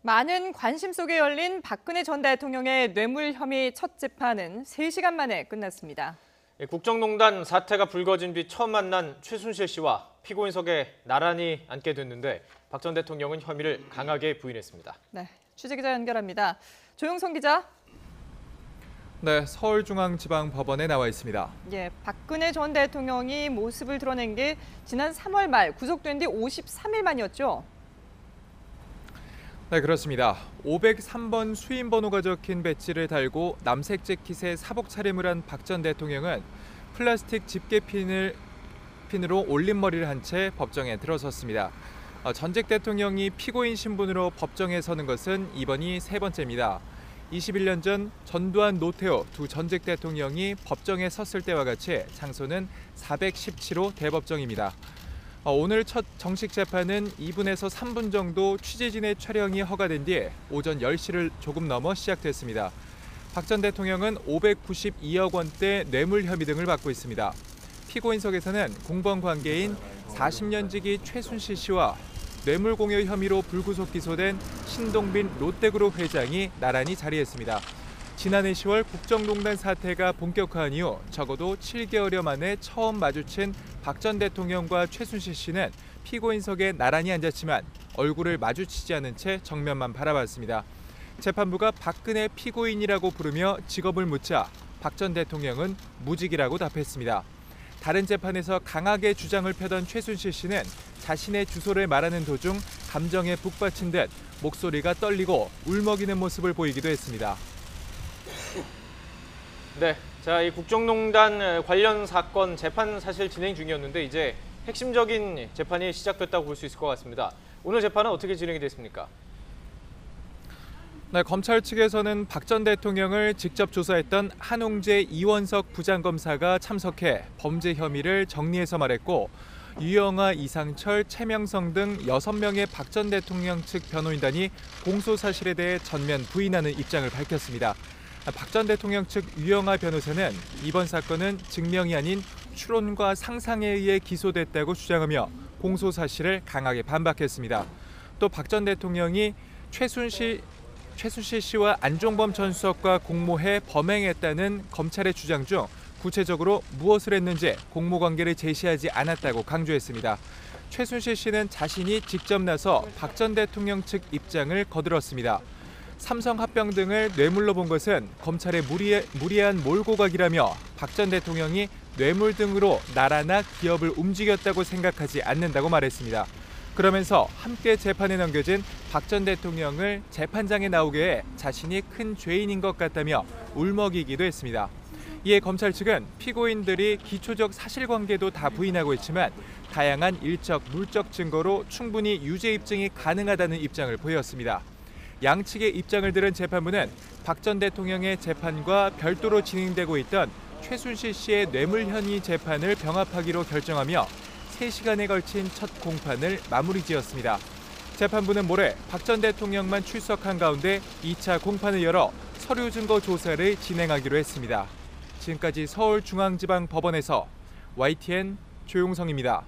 많은 관심 속에 열린 박근혜 전 대통령의 뇌물 혐의 첫 재판은 3시간 만에 끝났습니다. 국정농단 사태가 불거진 뒤 처음 만난 최순실 씨와 피고인석에 나란히 앉게 됐는데 박 전 대통령은 혐의를 강하게 부인했습니다. 네, 취재기자 연결합니다. 조용성 기자. 네, 서울중앙지방법원에 나와 있습니다. 예, 박근혜 전 대통령이 모습을 드러낸 게 지난 3월 말 구속된 뒤 53일 만이었죠. 네, 그렇습니다. 503번 수임번호가 적힌 배지를 달고 남색 재킷에 사복 차림을 한 박 전 대통령은 플라스틱 집게핀으로 올림머리를 한 채 법정에 들어섰습니다. 전직 대통령이 피고인 신분으로 법정에 서는 것은 이번이 세 번째입니다. 21년 전 전두환, 노태우 두 전직 대통령이 법정에 섰을 때와 같이 장소는 417호 대법정입니다. 오늘 첫 정식 재판은 2분에서 3분 정도 취재진의 촬영이 허가된 뒤 오전 10시를 조금 넘어 시작됐습니다. 박 전 대통령은 592억 원대 뇌물 혐의 등을 받고 있습니다. 피고인석에서는 공범 관계인 40년 지기 최순실 씨와 뇌물 공여 혐의로 불구속 기소된 신동빈 롯데그룹 회장이 나란히 자리했습니다. 지난해 10월 국정농단 사태가 본격화한 이후 적어도 7개월여 만에 처음 마주친 박 전 대통령과 최순실 씨는 피고인석에 나란히 앉았지만 얼굴을 마주치지 않은 채 정면만 바라봤습니다. 재판부가 박근혜 피고인이라고 부르며 직업을 묻자 박 전 대통령은 무직이라고 답했습니다. 다른 재판에서 강하게 주장을 펴던 최순실 씨는 자신의 주소를 말하는 도중 감정에 북받친 듯 목소리가 떨리고 울먹이는 모습을 보이기도 했습니다. 네, 이 국정농단 관련 사건 재판 사실 진행 중이었는데 이제 핵심적인 재판이 시작됐다고 볼 수 있을 것 같습니다. 오늘 재판은 어떻게 진행이 됐습니까? 네, 검찰 측에서는 박 전 대통령을 직접 조사했던 한홍재 이원석 부장검사가 참석해 범죄 혐의를 정리해서 말했고 유영아, 이상철, 최명성 등 6명의 박 전 대통령 측 변호인단이 공소 사실에 대해 전면 부인하는 입장을 밝혔습니다. 박 전 대통령 측 유영아 변호사는 이번 사건은 증명이 아닌 추론과 상상에 의해 기소됐다고 주장하며 공소 사실을 강하게 반박했습니다. 또 박 전 대통령이 최순실 씨와 안종범 전 수석과 공모해 범행했다는 검찰의 주장 중 구체적으로 무엇을 했는지 공모관계를 제시하지 않았다고 강조했습니다. 최순실 씨는 자신이 직접 나서 박 전 대통령 측 입장을 거들었습니다. 삼성 합병 등을 뇌물로 본 것은 검찰의 무리한 몰고 가기라며 박 전 대통령이 뇌물 등으로 나라나 기업을 움직였다고 생각하지 않는다고 말했습니다. 그러면서 함께 재판에 넘겨진 박 전 대통령을 재판장에 나오게 해 자신이 큰 죄인인 것 같다며 울먹이기도 했습니다. 이에 검찰 측은 피고인들이 기초적 사실관계도 다 부인하고 있지만 다양한 일적, 물적 증거로 충분히 유죄 입증이 가능하다는 입장을 보였습니다. 양측의 입장을 들은 재판부는 박 전 대통령의 재판과 별도로 진행되고 있던 최순실 씨의 뇌물 혐의 재판을 병합하기로 결정하며 3시간에 걸친 첫 공판을 마무리 지었습니다. 재판부는 모레 박 전 대통령만 출석한 가운데 2차 공판을 열어 서류 증거 조사를 진행하기로 했습니다. 지금까지 서울중앙지방법원에서 YTN 조용성입니다.